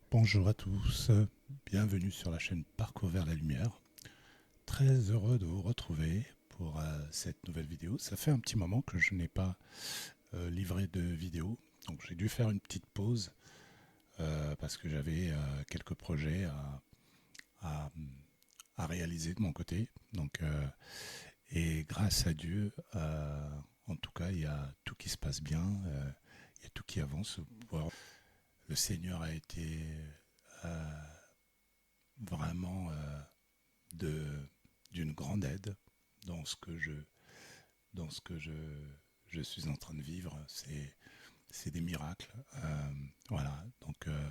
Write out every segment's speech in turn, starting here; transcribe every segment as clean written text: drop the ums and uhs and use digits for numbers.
Bonjour à tous, bienvenue sur la chaîne Parcours vers la lumière. Très heureux de vous retrouver pour cette nouvelle vidéo. Ça fait un petit moment que je n'ai pas livré de vidéo, donc j'ai dû faire une petite pause parce que j'avais quelques projets à- à réaliser de mon côté. Et grâce à Dieu, en tout cas, il y a tout qui se passe bien, il y a tout qui avance. Le Seigneur a été euh, vraiment de d'une grande aide dans ce que je dans ce que je suis en train de vivre. C'est des miracles. Voilà. Euh,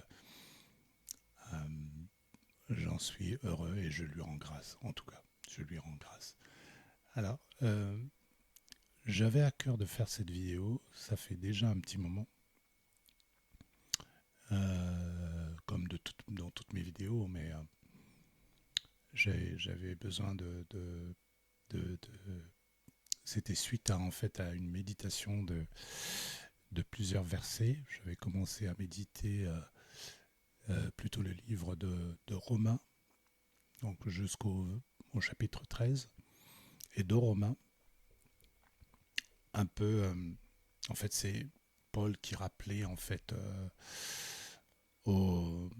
j'en suis heureux et je lui rends grâce. En tout cas, je lui rends grâce. Alors, j'avais à cœur de faire cette vidéo. Ça fait déjà un petit moment. Comme dans toutes mes vidéos, mais j'avais besoin de c'était suite à en fait à une méditation de plusieurs versets. J'avais commencé à méditer plutôt le livre de Romains, donc jusqu'au au chapitre 13, et de Romains, un peu, en fait, c'est Paul qui rappelait en fait au,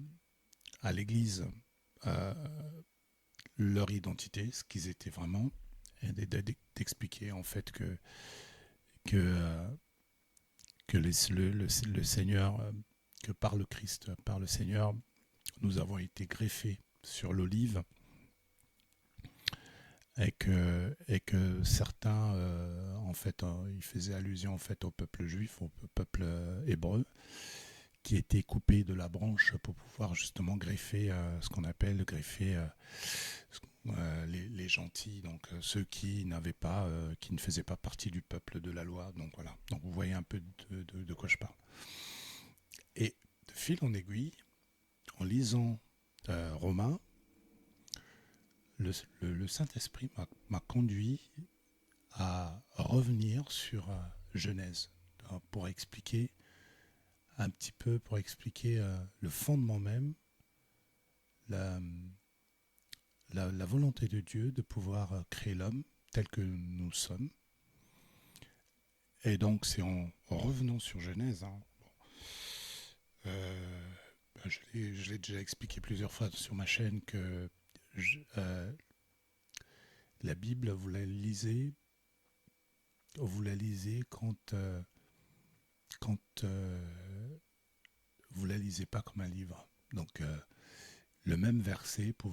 à l'Église euh, leur identité, ce qu'ils étaient vraiment, et d'expliquer en fait que, euh, que le Seigneur, que par le Christ, par le Seigneur, nous avons été greffés sur l'olive et que certains, en fait, ils faisaient allusion en fait au peuple juif, au peuple hébreu, qui était coupé de la branche pour pouvoir justement greffer ce qu'on appelle greffer les gentils, donc ceux qui n'avaient pas, qui ne faisaient pas partie du peuple de la loi. Donc voilà. Donc vous voyez un peu de quoi je parle. Et de fil en aiguille, en lisant Romains, le Saint-Esprit m'a conduit à revenir sur Genèse pour expliquer un petit peu, pour expliquer le fondement même, la, la volonté de Dieu de pouvoir créer l'homme tel que nous sommes. Et donc c'est en revenant sur Genèse, hein, euh, je l'ai déjà expliqué plusieurs fois sur ma chaîne que la Bible, vous la lisez quand vous la lisez pas comme un livre. Donc le même verset peut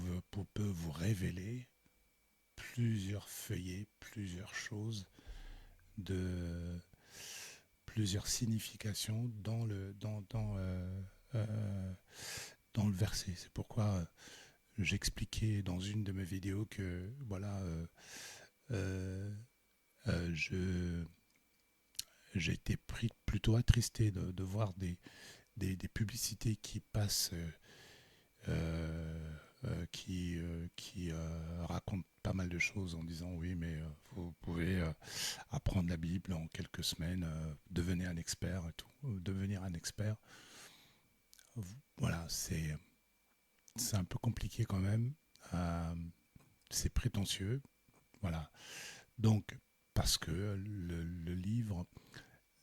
vous révéler plusieurs feuillets, plusieurs choses, de plusieurs significations dans le verset. C'est pourquoi j'expliquais dans une de mes vidéos que voilà, euh, je j'ai été plutôt attristé de voir des publicités qui passent qui racontent pas mal de choses en disant oui mais vous pouvez apprendre la Bible en quelques semaines, devenir un expert et tout, devenir un expert. Voilà, c'est un peu compliqué quand même, euh, c'est prétentieux, voilà. Donc parce que le livre,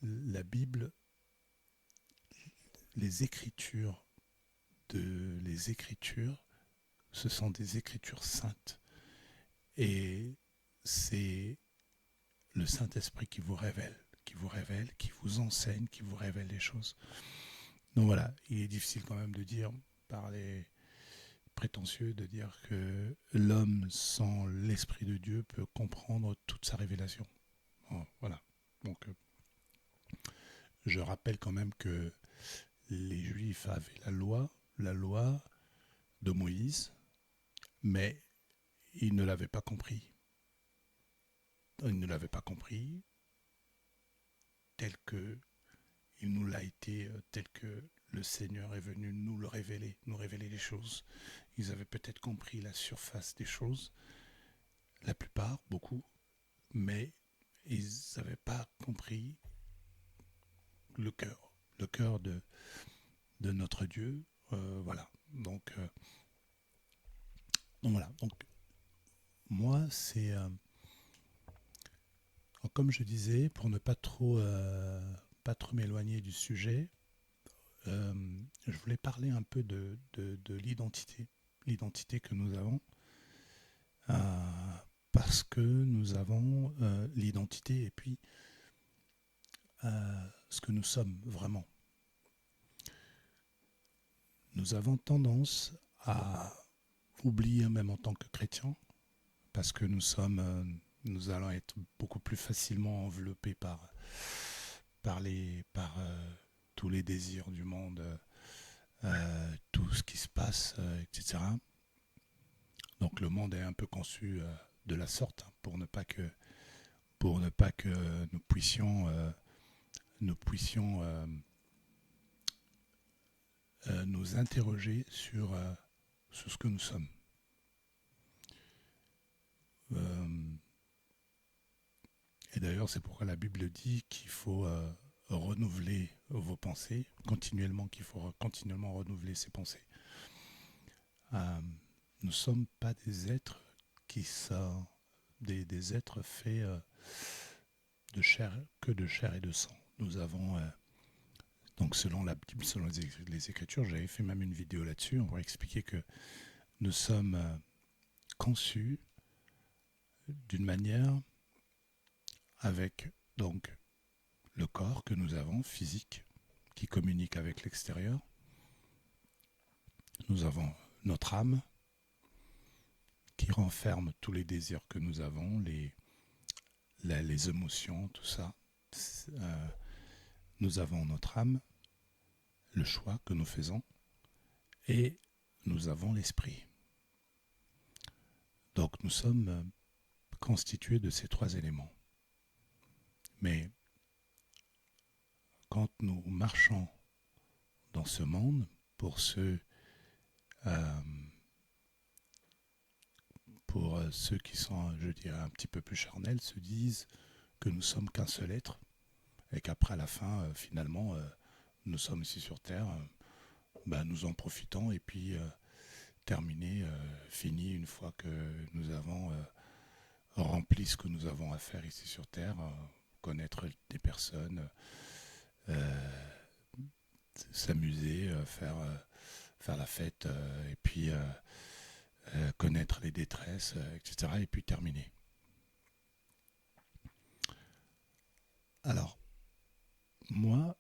la Bible, les écritures les écritures, ce sont des écritures saintes et c'est le Saint-Esprit qui vous révèle, qui vous enseigne, qui vous révèle les choses. Donc voilà, il est difficile quand même de dire, par les prétentieux, de dire que l'homme sans l'Esprit de Dieu peut comprendre toute sa révélation. Bon, voilà. Donc je rappelle quand même que les Juifs avaient la loi de Moïse, mais ils ne l'avaient pas compris. Ils ne l'avaient pas compris tel que il nous l'a été, tel que le Seigneur est venu nous le révéler, nous révéler les choses. Ils avaient peut-être compris la surface des choses, la plupart, beaucoup, mais ils n'avaient pas compris le cœur de notre Dieu, Voilà. Donc voilà. Donc moi, c'est comme je disais, pour ne pas trop m'éloigner du sujet, euh, je voulais parler un peu de l'identité que nous avons, euh, parce que nous avons l'identité et puis ce que nous sommes vraiment. Nous avons tendance à oublier, même en tant que chrétiens, parce que nous allons être beaucoup plus facilement enveloppés par tous les désirs du monde, tout ce qui se passe, etc. Donc le monde est un peu conçu de la sorte, hein, pour ne pas que nous puissions nous interroger sur ce que nous sommes. Et d'ailleurs, c'est pourquoi la Bible dit qu'il faut renouveler vos pensées, qu'il faut continuellement renouveler ses pensées. Nous ne sommes pas des êtres qui sont des êtres faits de chair et de sang. Nous avons, donc selon la Bible, selon les Écritures, j'avais fait même une vidéo là-dessus, on pourrait expliquer que nous sommes conçus d'une manière avec donc le corps que nous avons, physique, qui communique avec l'extérieur. Nous avons notre âme qui renferme tous les désirs que nous avons, les émotions, tout ça. Nous avons notre âme, le choix que nous faisons, et nous avons l'esprit. Donc nous sommes constitués de ces trois éléments. Mais quand nous marchons dans ce monde, pour ceux qui sont, je dirais, un petit peu plus charnels, se disent que nous sommes qu'un seul être et qu'après, à la fin, finalement, nous sommes ici sur Terre, nous en profitons et puis terminé, fini, une fois que nous avons rempli ce que nous avons à faire ici sur Terre, connaître des personnes, s'amuser, faire la fête, et puis connaître les détresses, etc. Et puis terminer. Alors, moi,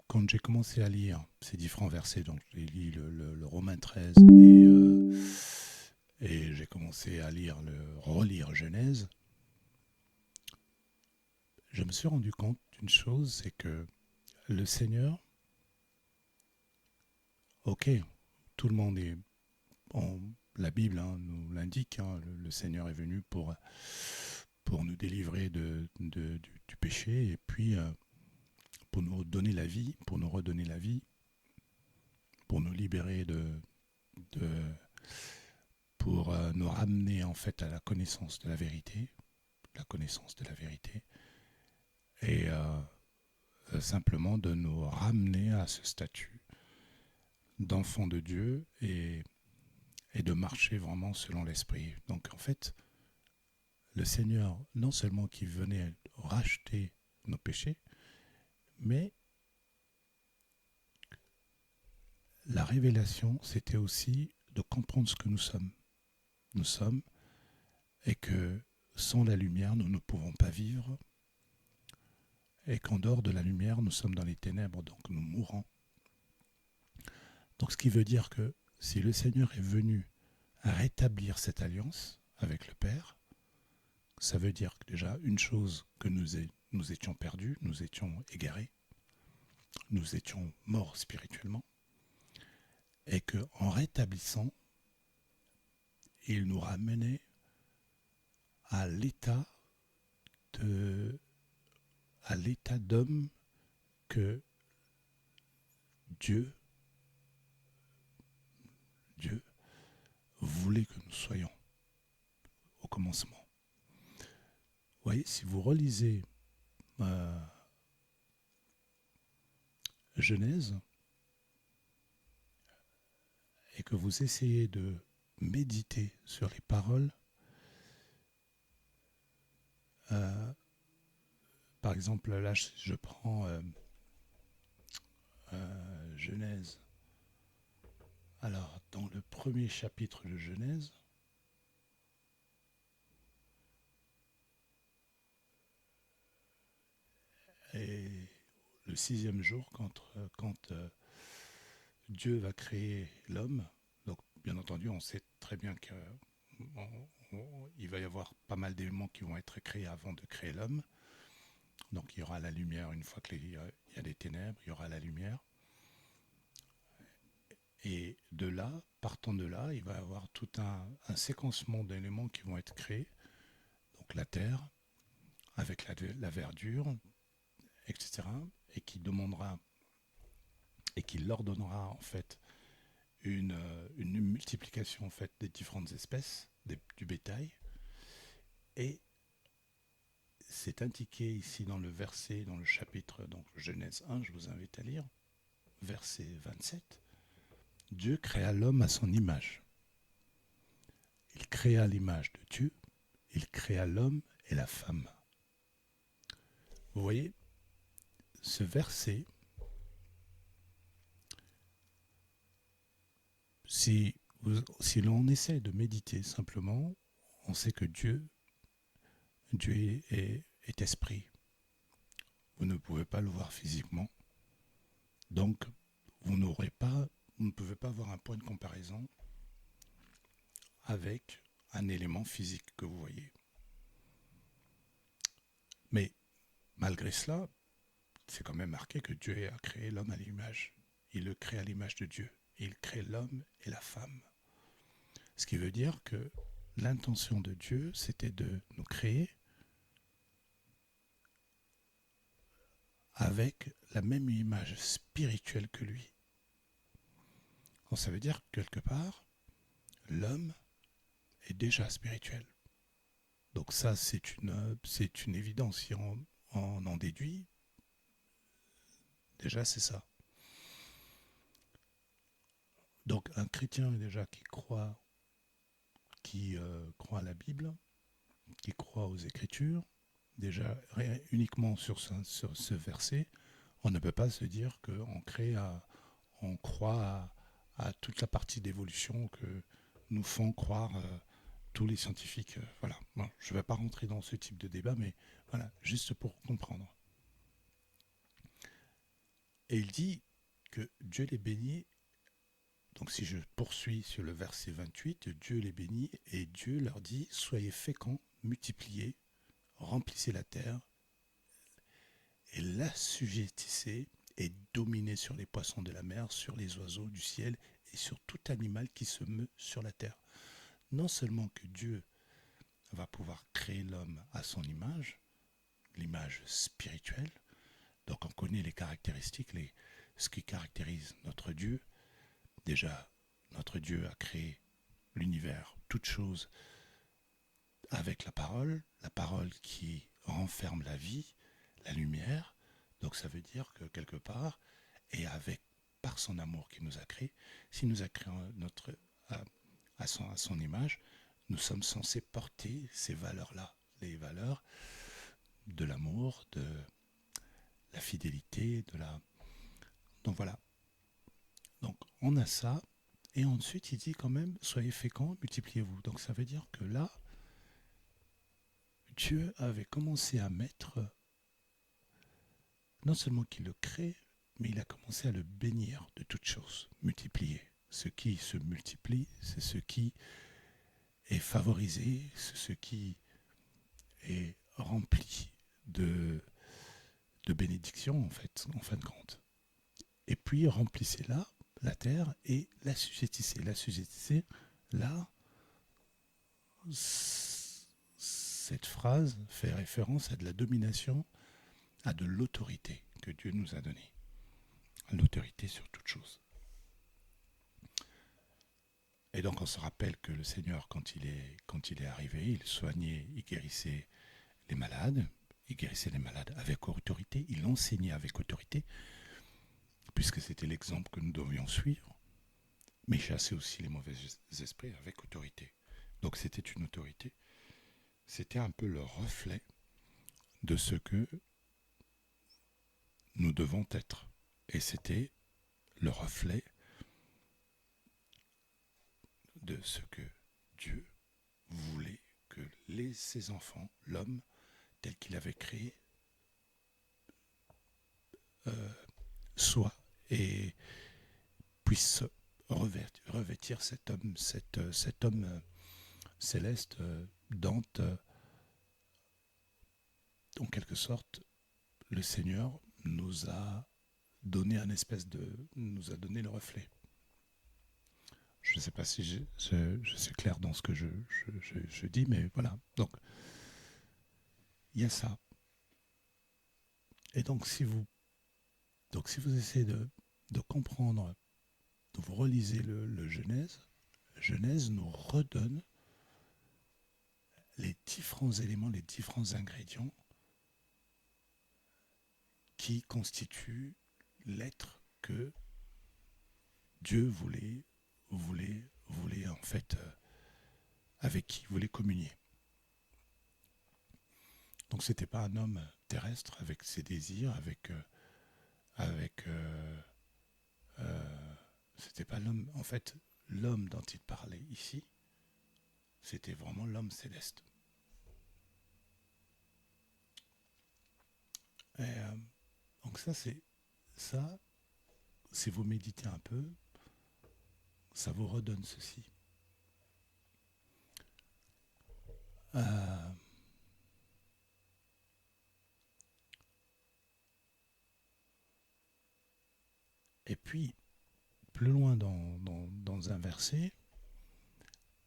quand j'ai commencé à lire ces différents versets, donc j'ai lu le Romains 13 et j'ai commencé à relire Genèse, je me suis rendu compte d'une chose, c'est que le Seigneur, ok, tout le monde est... la Bible nous l'indique, le Seigneur est venu pour nous délivrer du péché et puis pour nous donner la vie, pour nous redonner la vie, pour nous libérer pour nous ramener en fait à la connaissance de la vérité, et simplement de nous ramener à ce statut d'enfant de Dieu et de marcher vraiment selon l'esprit. Donc en fait, le Seigneur, non seulement qui venait racheter nos péchés, mais la révélation, c'était aussi de comprendre ce que nous sommes. Nous sommes, et que sans la lumière, nous ne pouvons pas vivre, et qu'en dehors de la lumière, nous sommes dans les ténèbres, donc nous mourrons. Donc ce qui veut dire que si le Seigneur est venu à rétablir cette alliance avec le Père, ça veut dire que déjà une chose, que nous étions perdus, nous étions égarés, nous étions morts spirituellement, et qu'en rétablissant, il nous ramenait à l'état d'homme que Dieu voulait que nous soyons au commencement. Vous voyez, si vous relisez Genèse, que vous essayez de méditer sur les paroles. Par exemple, là, je prends Genèse. Alors, dans le premier chapitre de Genèse, et le 6e jour, quand Dieu va créer l'homme, donc bien entendu, on sait très bien qu'il va y avoir pas mal d'éléments qui vont être créés avant de créer l'homme. Donc il y aura la lumière, une fois qu'il y a des ténèbres, il y aura la lumière. Et de là, partant de là, il va y avoir tout un séquencement d'éléments qui vont être créés. Donc la terre, avec la verdure, etc. Et qui demandera, et qui leur donnera en fait une multiplication en fait des différentes espèces, du bétail. Et c'est indiqué ici dans le verset, dans le chapitre, donc Genèse 1, je vous invite à lire, verset 27. Dieu créa l'homme à son image. Il créa l'image de Dieu, il créa l'homme et la femme. Vous voyez, ce verset, si l'on essaie de méditer simplement, on sait que Dieu est esprit. Vous ne pouvez pas le voir physiquement. Donc, vous ne pouvez pas avoir un point de comparaison avec un élément physique que vous voyez. Mais malgré cela, c'est quand même marqué que Dieu a créé l'homme à l'image. Il le crée à l'image de Dieu. Il crée l'homme et la femme. Ce qui veut dire que l'intention de Dieu, c'était de nous créer avec la même image spirituelle que lui. Donc ça veut dire que quelque part, l'homme est déjà spirituel. Donc ça, c'est une évidence. Si on en déduit, déjà c'est ça. Donc un chrétien déjà qui croit à la Bible, qui croit aux Écritures, déjà uniquement sur ce verset, on ne peut pas se dire qu'on croit à toute la partie d'évolution que nous font croire tous les scientifiques. Voilà. Bon, je ne vais pas rentrer dans ce type de débat, mais voilà, juste pour comprendre. Et il dit que Dieu les bénit. Donc si je poursuis sur le verset 28, Dieu les bénit et Dieu leur dit « Soyez féconds, multipliez, remplissez la terre et l'assujettissez et dominez sur les poissons de la mer, sur les oiseaux du ciel et sur tout animal qui se meut sur la terre. » Non seulement que Dieu va pouvoir créer l'homme à son image, l'image spirituelle, donc on connaît les caractéristiques, ce qui caractérise notre Dieu. Déjà, notre Dieu a créé l'univers, toutes choses, avec la parole qui renferme la vie, la lumière. Donc ça veut dire que quelque part, et par son amour qui nous a créés, s'il nous a créé à son image, nous sommes censés porter ces valeurs-là, les valeurs de l'amour, de la fidélité, Donc voilà. Donc on a ça, et ensuite il dit quand même, soyez féconds, multipliez-vous. Donc ça veut dire que là, Dieu avait commencé à mettre, non seulement qu'il le crée, mais il a commencé à le bénir de toutes choses, multiplier. Ce qui se multiplie, c'est ce qui est favorisé, c'est ce qui est rempli de bénédictions en fin de compte. Et puis remplissez-la, la terre, et l'assujettissez. L'assujettissez, là, cette phrase fait référence à de la domination, à de l'autorité que Dieu nous a donnée. L'autorité sur toute chose. Et donc on se rappelle que le Seigneur, quand il est arrivé, il soignait, il guérissait les malades. Il guérissait les malades avec autorité, il enseignait avec autorité, puisque c'était l'exemple que nous devions suivre. mais chasser aussi les mauvais esprits avec autorité. Donc c'était une autorité, c'était un peu le reflet de ce que nous devons être. Et c'était le reflet de ce que Dieu voulait que ses enfants, l'homme, tel qu'il avait créé, soit et puisse revêtir cet homme céleste, Dante. En quelque sorte, le Seigneur nous a donné nous a donné le reflet. Je ne sais pas si je suis clair dans ce que je dis, mais voilà. Donc, il y a ça. Et donc, si vous essayez de comprendre, vous relisez le Genèse nous redonne les différents éléments, les différents ingrédients qui constituent l'être que Dieu voulait en fait, avec qui il voulait communier. Donc c'était pas un homme terrestre avec ses désirs, c'était pas l'homme. En fait, l'homme dont il parlait ici, c'était vraiment l'homme céleste. Et, donc ça, si vous méditez un peu, ça vous redonne ceci. Et puis, plus loin dans un verset,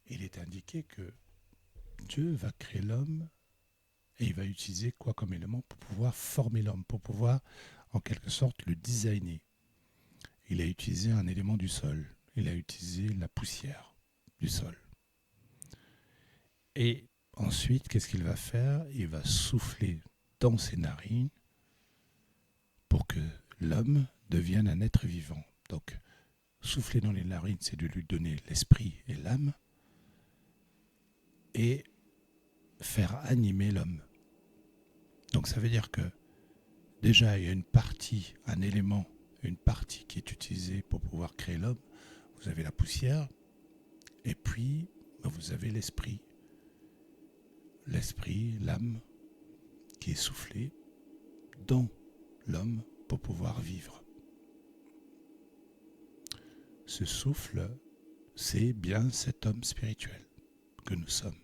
il est indiqué que Dieu va créer l'homme et il va utiliser quoi comme élément pour pouvoir former l'homme, pour pouvoir en quelque sorte le designer. Il a utilisé un élément du sol, il a utilisé la poussière du sol. Et ensuite, qu'est-ce qu'il va faire? Il va souffler dans ses narines pour que l'homme devienne un être vivant. Donc, souffler dans les narines, c'est de lui donner l'esprit et l'âme et faire animer l'homme. Donc ça veut dire que déjà il y a une partie, un élément, une partie qui est utilisée pour pouvoir créer l'homme. Vous avez la poussière et puis vous avez l'esprit, l'âme qui est soufflée dans l'homme pour pouvoir vivre. Ce souffle, c'est bien cet homme spirituel que nous sommes.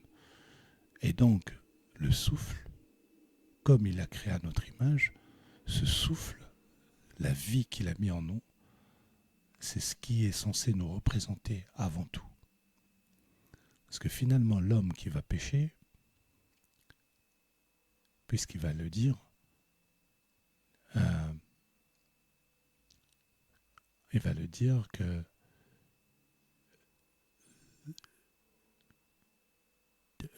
Et donc, le souffle, comme il a créé à notre image, ce souffle, la vie qu'il a mis en nous, c'est ce qui est censé nous représenter avant tout. Parce que finalement, l'homme qui va pécher, puisqu'il va le dire, il va le dire que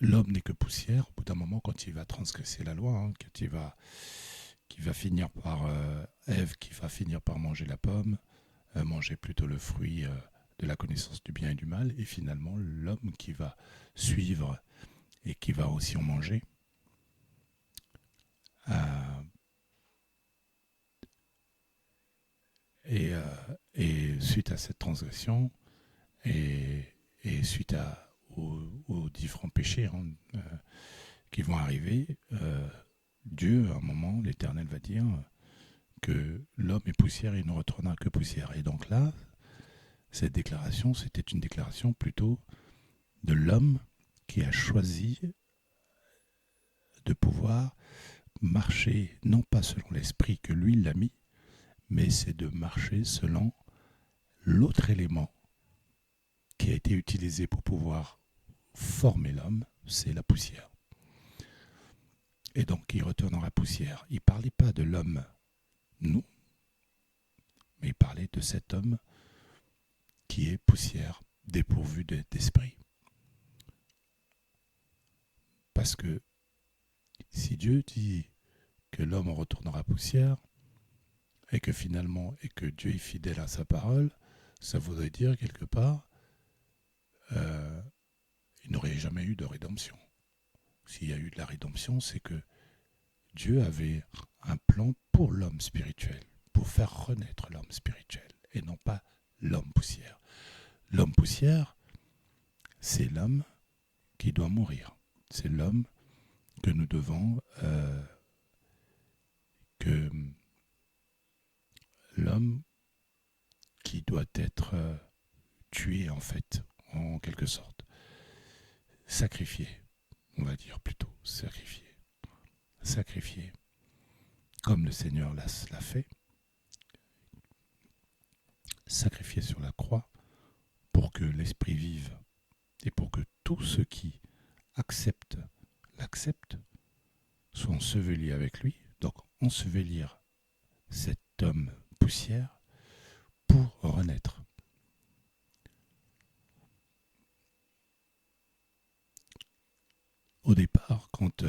l'homme n'est que poussière. Au bout d'un moment, quand il va transgresser la loi, qui va finir par Ève, qui va finir par manger la pomme, manger plutôt le fruit de la connaissance du bien et du mal, et finalement l'homme qui va suivre et qui va aussi en manger. Et suite à cette transgression et suite aux différents péchés qui vont arriver, Dieu, à un moment, l'Éternel va dire que l'homme est poussière et il ne retournera que poussière. Et donc là, cette déclaration, c'était une déclaration plutôt de l'homme qui a choisi de pouvoir marcher, non pas selon l'esprit que lui l'a mis, mais c'est de marcher selon l'autre élément qui a été utilisé pour pouvoir former l'homme, c'est la poussière. Et donc il retourne la poussière. Il ne parlait pas de l'homme, nous, mais il parlait de cet homme qui est poussière, dépourvu d'esprit. Parce que si Dieu dit que l'homme retournera poussière, et que finalement, et que Dieu est fidèle à sa parole, Ça voudrait dire quelque part, euh, il n'aurait jamais eu de rédemption. S'il y a eu de la rédemption, c'est que Dieu avait un plan pour l'homme spirituel, pour faire renaître l'homme spirituel, et non pas l'homme poussière. L'homme poussière, c'est l'homme qui doit mourir. C'est l'homme que nous devons, que l'homme qui doit être tué en fait, en quelque sorte, sacrifié, on va dire plutôt, sacrifié, comme le Seigneur l'a fait, sacrifié sur la croix pour que l'Esprit vive et pour que tous ceux qui l'acceptent, soient ensevelis avec lui. Donc ensevelir cet homme poussière pour renaître. Au départ, quand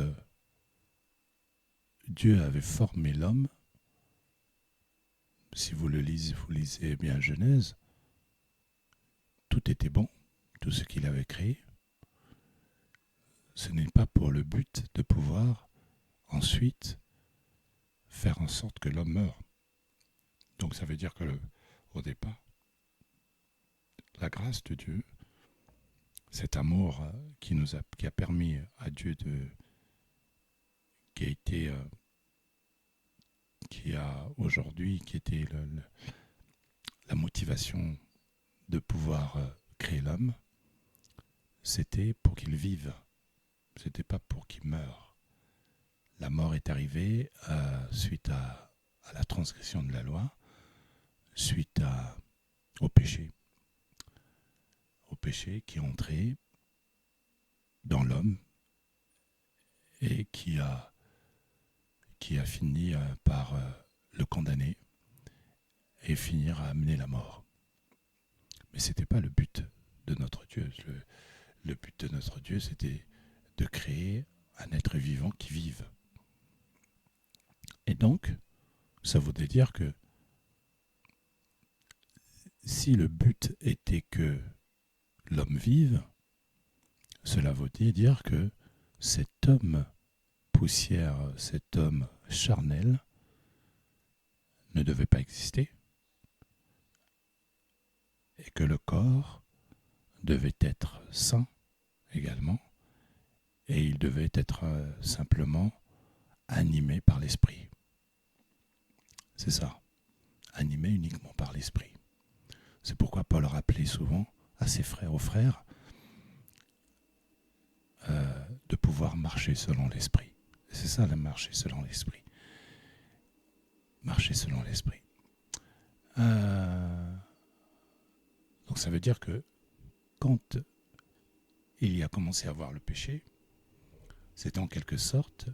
Dieu avait formé l'homme, si vous lisez bien Genèse, tout était bon, tout ce qu'il avait créé. Ce n'est pas pour le but de pouvoir ensuite faire en sorte que l'homme meure. Donc ça veut dire que au départ, la grâce de Dieu, cet amour qui a permis à Dieu qui a été qui a aujourd'hui, qui était la motivation de pouvoir créer l'homme, c'était pour qu'il vive. C'était pas pour qu'il meure. La mort est arrivée suite à la transgression de la loi, suite au péché. Au péché qui est entré dans l'homme et qui a fini par le condamner et finir à amener la mort. Mais ce n'était pas le but de notre Dieu. Le but de notre Dieu, c'était de créer un être vivant qui vive. Et donc, ça voudrait dire que si le but était que l'homme vive, cela voudrait dire que cet homme poussière, cet homme charnel, ne devait pas exister et que le corps devait être sain également et il devait être simplement animé par l'esprit. C'est ça, animé uniquement par l'esprit. C'est pourquoi Paul rappelait souvent à ses frères, aux frères, de pouvoir marcher selon l'esprit. C'est ça, le marcher selon l'esprit. Marcher selon l'esprit. Donc ça veut dire que quand il y a commencé à voir le péché, c'est en quelque sorte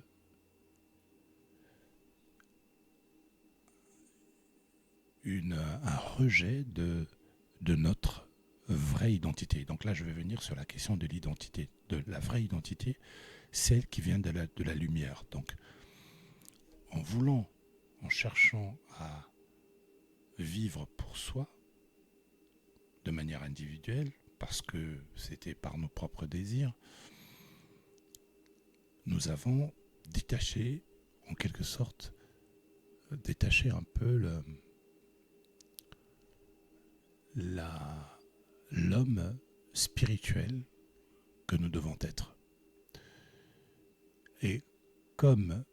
un rejet de notre vraie identité. Donc là, je vais venir sur la question de l'identité, de la vraie identité, celle qui vient de la lumière. Donc, en cherchant à vivre pour soi, de manière individuelle, parce que c'était par nos propres désirs, nous avons détaché, en quelque sorte, un peu l'homme spirituel que nous devons être. Et comme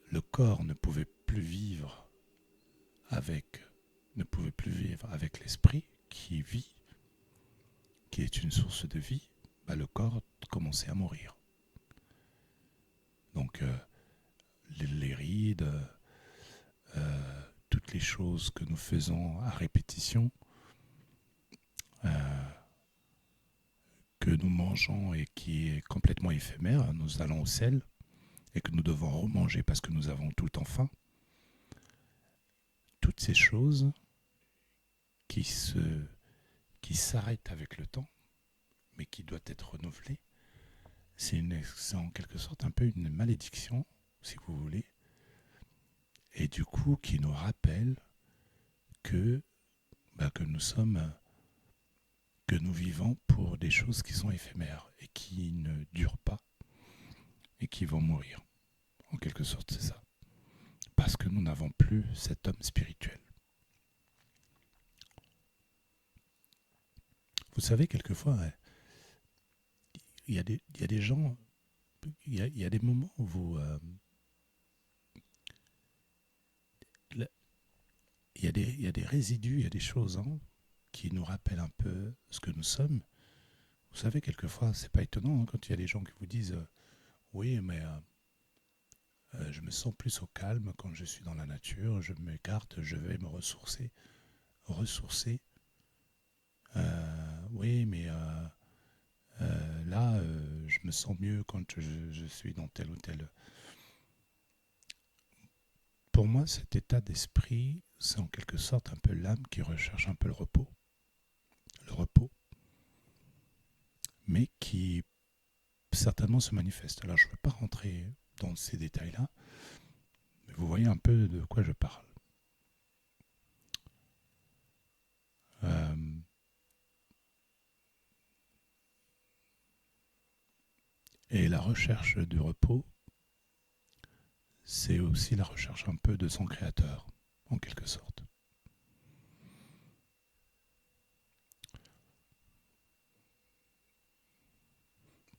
le corps ne pouvait plus vivre avec l'esprit qui vit, qui est une source de vie, le corps commençait à mourir. Donc les rides, toutes les choses que nous faisons à répétition, que nous mangeons et qui est complètement éphémère, nous allons au sel et que nous devons remanger parce que nous avons tout le temps faim. Toutes ces choses qui s'arrêtent avec le temps, mais qui doivent être renouvelées, c'est en quelque sorte un peu une malédiction, si vous voulez, et du coup qui nous rappelle que nous sommes que nous vivons pour des choses qui sont éphémères et qui ne durent pas et qui vont mourir. En quelque sorte, c'est ça. Parce que nous n'avons plus cet homme spirituel. Vous savez, quelquefois, il y a des gens, il y a des moments où il y a des résidus, il y a des choses qui nous rappellent un peu ce que nous sommes. Vous savez, quelquefois, c'est pas étonnant quand il y a des gens qui vous disent oui, mais je me sens plus au calme quand je suis dans la nature, je m'écarte, je vais me ressourcer. Ressourcer, oui, mais là, je me sens mieux quand je suis dans tel ou tel. Pour moi, cet état d'esprit, c'est en quelque sorte un peu l'âme qui recherche un peu le repos. Le repos, mais qui certainement se manifeste. Alors, je ne veux pas rentrer dans ces détails-là, mais vous voyez un peu de quoi je parle. Et la recherche du repos, c'est aussi la recherche un peu de son créateur, en quelque sorte.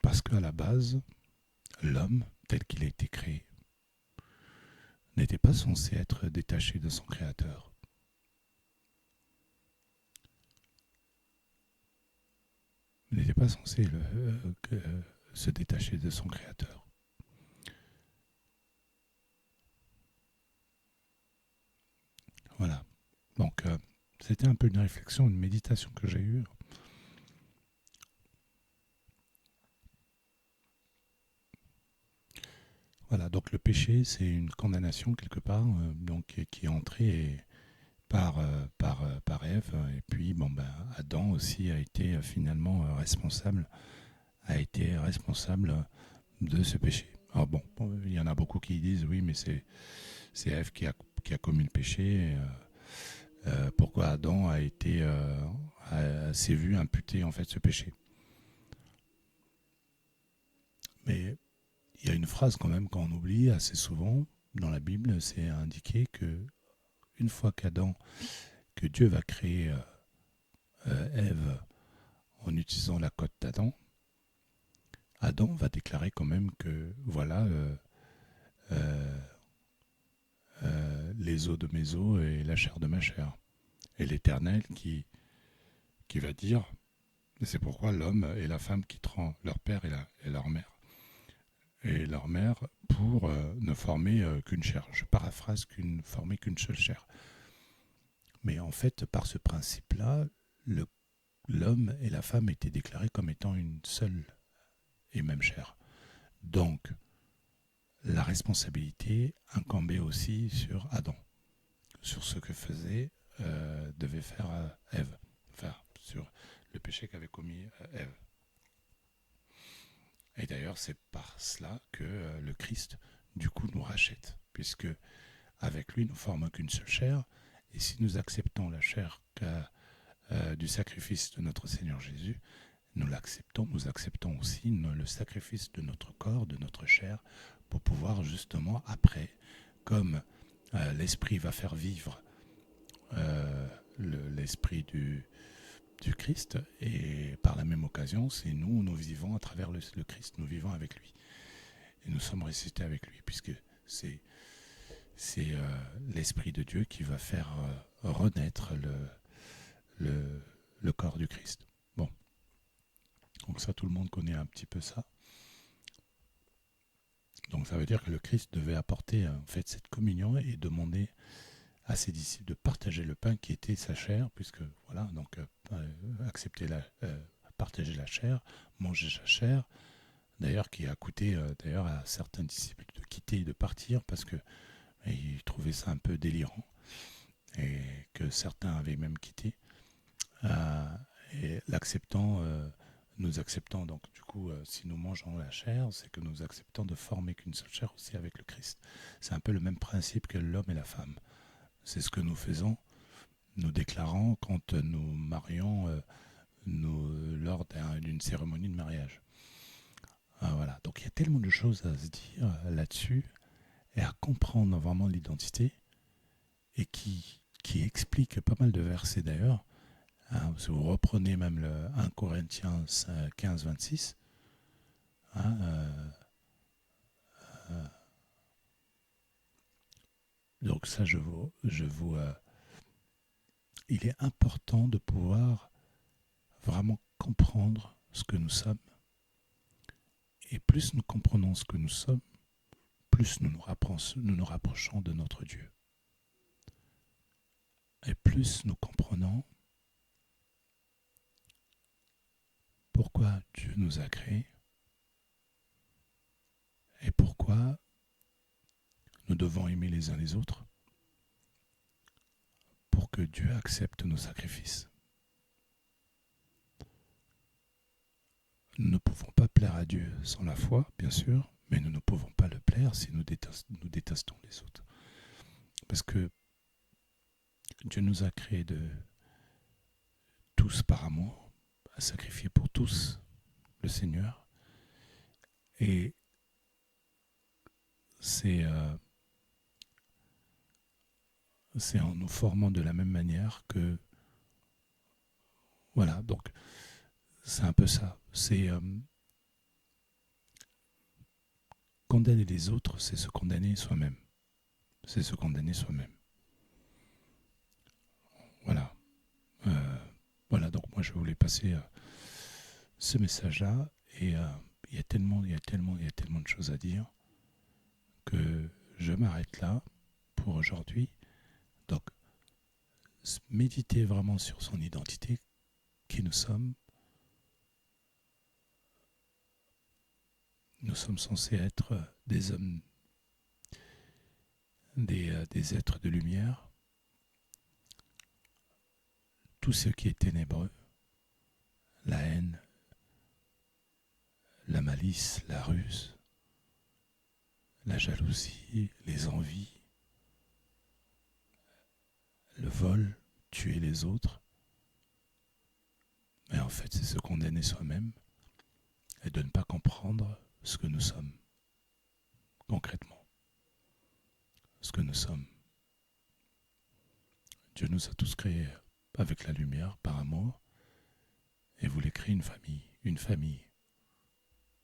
Parce qu'à la base, l'homme, tel qu'il a été créé, n'était pas censé être détaché de son créateur. Il n'était pas censé se détacher de son créateur. Voilà. Donc, c'était un peu une réflexion, une méditation que j'ai eue. Voilà, donc le péché, c'est une condamnation quelque part, donc qui est entrée par Ève, et puis Adam aussi a été finalement responsable de ce péché. Alors bon, il y en a beaucoup qui disent oui, mais c'est Ève qui a commis le péché. Pourquoi Adam s'est vu imputer en fait ce péché? Mais il y a une phrase quand même qu'on oublie assez souvent dans la Bible, c'est indiqué que une fois que Dieu va créer Ève en utilisant la côte d'Adam, Adam va déclarer quand même que voilà euh, les os de mes os et la chair de ma chair. Et l'Éternel qui va dire, c'est pourquoi l'homme et la femme quitteront leur père et leur mère. Et leur mère pour ne former qu'une chair. Je paraphrase former qu'une seule chair. Mais en fait, par ce principe-là, l'homme et la femme étaient déclarés comme étant une seule et même chair. Donc, la responsabilité incombait aussi sur Adam, sur ce que devait faire Ève, enfin, sur le péché qu'avait commis Ève. Et d'ailleurs, c'est par cela que le Christ, du coup, nous rachète, puisque avec lui, nous formons qu'une seule chair, et si nous acceptons la chair du sacrifice de notre Seigneur Jésus, nous acceptons aussi le sacrifice de notre corps, de notre chair, pour pouvoir justement après, comme l'Esprit va faire vivre l'Esprit du Christ, et par la même occasion, c'est nous vivons à travers le Christ, nous vivons avec lui. Et nous sommes ressuscités avec lui, puisque c'est l'Esprit de Dieu qui va faire renaître le corps du Christ. Bon, donc ça, tout le monde connaît un petit peu ça. Donc ça veut dire que le Christ devait apporter en fait cette communion et demander à ses disciples de partager le pain qui était sa chair, puisque voilà, donc partager la chair, manger sa chair, d'ailleurs qui a coûté d'ailleurs à certains disciples de quitter et de partir parce que ils trouvaient ça un peu délirant et que certains avaient même quitté. Et nous acceptons donc du coup, si nous mangeons la chair, c'est que nous acceptons de former qu'une seule chair aussi avec le Christ. C'est un peu le même principe que l'homme et la femme. C'est ce que nous faisons, nous déclarons quand nous marions lors d'une cérémonie de mariage. Voilà. Donc il y a tellement de choses à se dire là-dessus et à comprendre vraiment l'identité et qui explique pas mal de versets d'ailleurs. Si vous reprenez même le 1 Corinthiens 15, 26, hein, donc ça il est important de pouvoir vraiment comprendre ce que nous sommes. Et plus nous comprenons ce que nous sommes, plus nous nous rapprochons de notre Dieu. Et plus nous comprenons pourquoi Dieu nous a créés et pourquoi nous devons aimer les uns les autres pour que Dieu accepte nos sacrifices. Nous ne pouvons pas plaire à Dieu sans la foi, bien sûr, mais nous ne pouvons pas le plaire si nous détestons les autres. Parce que Dieu nous a créés tous par amour, à sacrifier pour tous le Seigneur. Et c'est en nous formant de la même manière que... Voilà, donc c'est un peu ça. C'est condamner les autres, c'est se condamner soi-même. C'est se condamner soi-même. Voilà. Voilà, donc moi je voulais passer ce message-là et il y a tellement de choses à dire que je m'arrête là pour aujourd'hui. Donc, méditer vraiment sur son identité, qui nous sommes. Nous sommes censés être des hommes, des êtres de lumière. Tout ce qui est ténébreux, la haine, la malice, la ruse, la jalousie, les envies, le vol, tuer les autres. Mais en fait, c'est se condamner soi-même et de ne pas comprendre ce que nous sommes, concrètement. Ce que nous sommes. Dieu nous a tous créés avec la lumière, par amour, et voulait créer une famille. Une famille.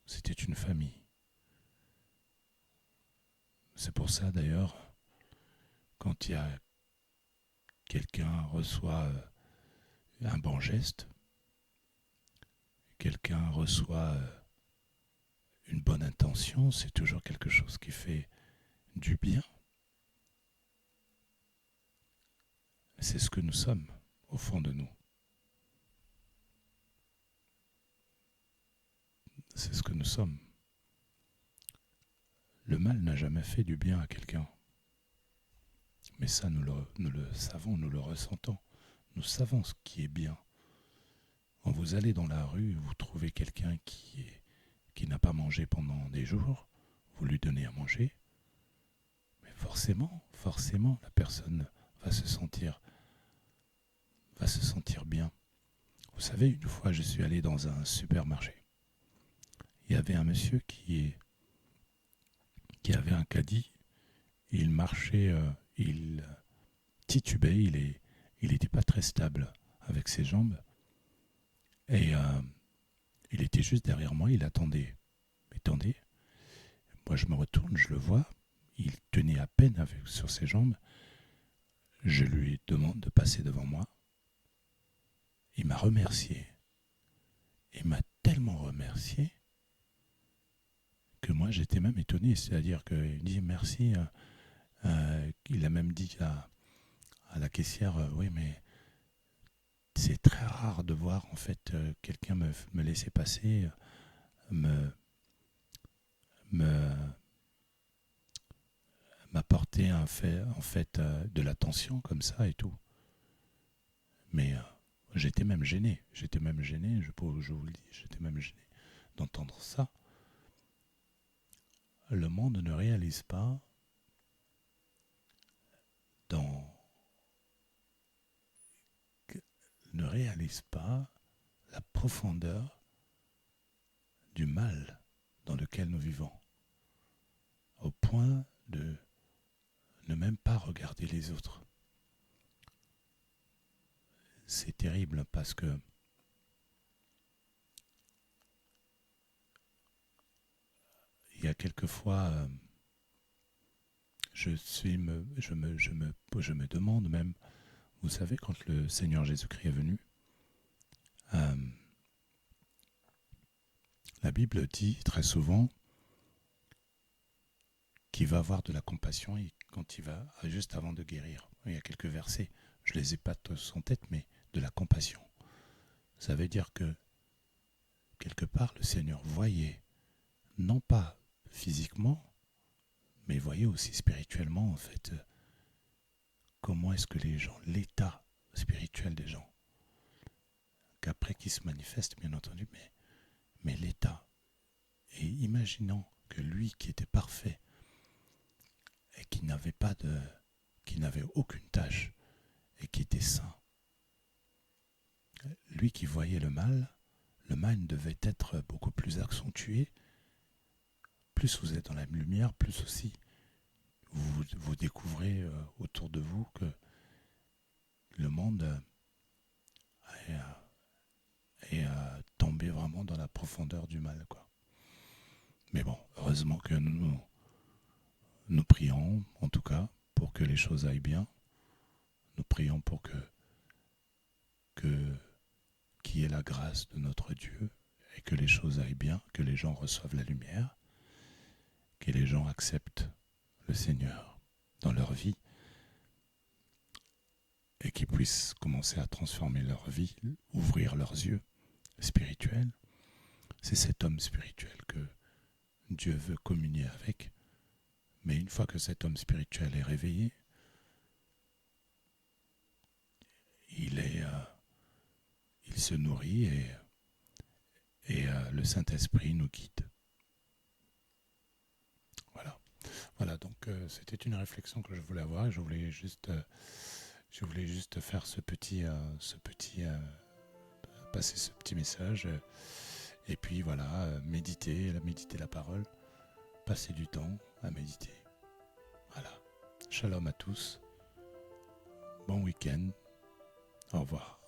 C'était une famille. C'est pour ça d'ailleurs, quand il y a quelqu'un reçoit un bon geste, quelqu'un reçoit une bonne intention, c'est toujours quelque chose qui fait du bien. C'est ce que nous sommes, au fond de nous. C'est ce que nous sommes. Le mal n'a jamais fait du bien à quelqu'un. Mais ça, nous le savons, nous le ressentons. Nous savons ce qui est bien. Quand vous allez dans la rue, vous trouvez quelqu'un qui n'a pas mangé pendant des jours, vous lui donnez à manger, mais forcément, la personne va se sentir bien. Vous savez, une fois, je suis allé dans un supermarché. Il y avait un monsieur qui avait un caddie. Il marchait, il titubait, il n'était pas très stable avec ses jambes. Et il était juste derrière moi, il attendait. Moi je me retourne, je le vois, il tenait à peine sur ses jambes. Je lui demande de passer devant moi. Il m'a remercié. Il m'a tellement remercié que moi j'étais même étonné. C'est-à-dire qu'il dit merci. Il a même dit à la caissière, oui mais c'est très rare de voir en fait quelqu'un me laisser passer, me m'apporter en fait de l'attention comme ça et tout. Mais j'étais même gêné, je vous le dis, j'étais même gêné d'entendre ça. Le monde ne réalise pas ne réalise pas la profondeur du mal dans lequel nous vivons, au point de ne même pas regarder les autres. C'est terrible parce que il y a quelquefois, je me demande même, vous savez, quand le Seigneur Jésus-Christ est venu, la Bible dit très souvent qu'il va avoir de la compassion et quand il va, juste avant de guérir. Il y a quelques versets, je ne les ai pas tous en tête, mais de la compassion. Ça veut dire que, quelque part, le Seigneur voyait, non pas physiquement, mais voyait aussi spirituellement, en fait, comment est-ce que les gens, l'état spirituel des gens, qu'après qui se manifeste, bien entendu, mais l'état. Et imaginant que lui qui était parfait et qui n'avait aucune tâche et qui était saint, lui qui voyait le mal devait être beaucoup plus accentué. Plus vous êtes dans la lumière, plus aussi vous découvrez autour de vous que le monde est tombé vraiment dans la profondeur du mal, quoi. Mais bon, heureusement que nous prions, en tout cas, pour que les choses aillent bien. Nous prions pour qu'il y ait la grâce de notre Dieu et que les choses aillent bien, que les gens reçoivent la lumière, que les gens acceptent le Seigneur dans leur vie et qu'ils puissent commencer à transformer leur vie, ouvrir leurs yeux spirituels. C'est cet homme spirituel que Dieu veut communier avec. Mais une fois que cet homme spirituel est réveillé, il se nourrit et le Saint-Esprit nous guide. Voilà, donc c'était une réflexion que je voulais avoir. Je voulais juste faire passer ce petit message. Et puis voilà, méditer la parole, passer du temps à méditer. Voilà. Shalom à tous. Bon week-end. Au revoir.